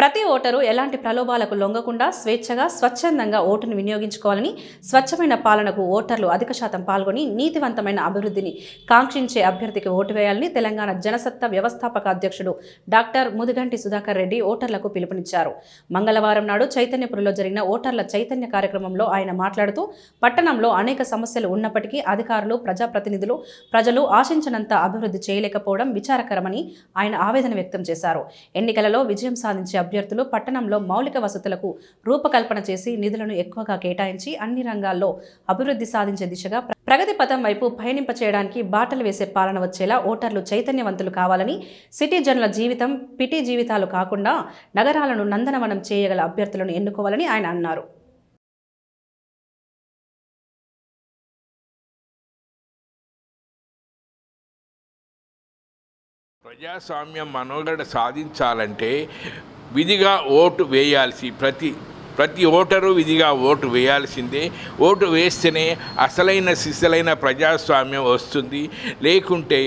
ప్రతి ఓటరు ఎలాంటి ప్రలోభాలకు లొంగకుండా స్వేచ్ఛగా స్వచ్ఛందంగా ఓటును వినియోగించుకోవాలని, స్వచ్ఛమైన పాలనకు ఓటర్లు అధిక శాతం పాల్గొని నీతివంతమైన అభివృద్ధిని కాంక్షించే అభ్యర్థికి ఓటు వేయాలని తెలంగాణ జనసత్తా వ్యవస్థాపక అధ్యక్షుడు డాక్టర్ ముదిగంటి సుధాకర్ రెడ్డి ఓటర్లకు పిలుపునిచ్చారు. మంగళవారం నాడు చైతన్యపురంలో జరిగిన ఓటర్ల చైతన్య కార్యక్రమంలో ఆయన మాట్లాడుతూ, పట్టణంలో అనేక సమస్యలు ఉన్నప్పటికీ అధికారులు, ప్రజాప్రతినిధులు, ప్రజలు ఆశించినంత అభివృద్ధి చేయలేకపోవడం విచారకరమని ఆయన ఆవేదన వ్యక్తం చేశారు. ఎన్నికలలో విజయం సాధించే అభ్యర్థులు పట్టణంలో మౌలిక వసతులకు రూపకల్పన చేసి నిధులను ఎక్కువగా కేటాయించి అన్ని రంగాల్లో అభివృద్ధి సాధించే దిశగా ప్రగతి పథం వైపు పయనింపచేయడానికి బాటలు వేసే పాలన వచ్చేలా ఓటర్లు చైతన్యవంతులు కావాలని, సిటిజన్ల జీవితం పిటి జీవితాలు కాకుండా నగరాలను నందనవనం చేయగల అభ్యర్థులను ఎన్నుకోవాలని ఆయన అన్నారు. ప్రజాస్వామ్యం మనుగడ సాధించాలంటే విధిగా ఓటు వేయాల్సి ప్రతి ఓటరు విధిగా ఓటు వేయాల్సిందే. ఓటు వేస్తేనే అసలైన సిసలైన ప్రజాస్వామ్యం వస్తుంది. లేకుంటే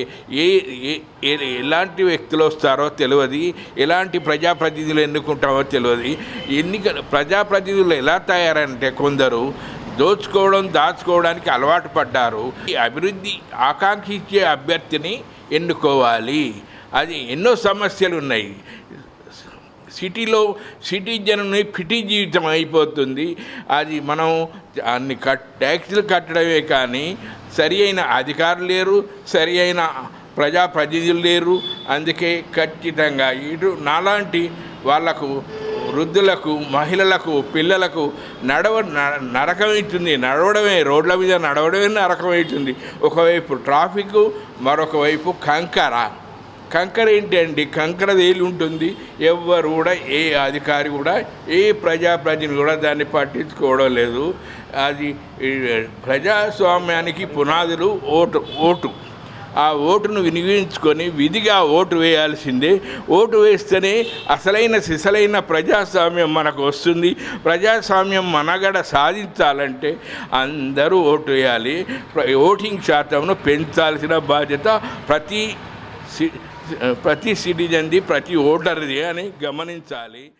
ఎలాంటి వ్యక్తులు వస్తారో తెలియదు, ఎలాంటి ప్రజాప్రతినిధులు ఎన్నుకుంటామో తెలియదు. ప్రజాప్రతినిధులు ఎలా తయారంటే కొందరు దాచుకోవడానికి అలవాటు పడ్డారు. ఈ అభివృద్ధి ఆకాంక్షించే అభ్యర్థిని ఎన్నుకోవాలి. అది ఎన్నో సమస్యలు ఉన్నాయి. సిటిజన్ని పిటి జీవితం అయిపోతుంది. అది మనం అన్ని ట్యాక్సులు కట్టడమే కానీ సరి అయిన అధికారులు లేరు, సరి అయిన ప్రజాప్రతినిధులు లేరు. అందుకే ఖచ్చితంగా ఇటు నాలాంటి వాళ్లకు, వృద్ధులకు, మహిళలకు, పిల్లలకు నరకమవుతుంది. రోడ్ల మీద నడవడమే నరకమవుతుంది. ఒకవైపు ట్రాఫిక్, మరొక వైపు కంకర ఏంటండి? కంకర వేలు ఉంటుంది. ఎవ్వరు కూడా, ఏ అధికారి కూడా, ఏ ప్రజాప్రతినిధి కూడా దాన్ని పట్టించుకోవడం లేదు. అది ప్రజాస్వామ్యానికి పునాదులు ఓటు. ఆ ఓటును వినియోగించుకొని విధిగా ఓటు వేయాల్సిందే. ఓటు వేస్తేనే అసలైన సిసలైన ప్రజాస్వామ్యం మనకు వస్తుంది. ప్రజాస్వామ్యం మనగడ సాధించాలంటే అందరూ ఓటు వేయాలి. ఓటింగ్ శాతంను పెంచాల్సిన బాధ్యత ప్రతి సిటిజన్ది, ప్రతి ఓటర్ది అని గమనించాలి.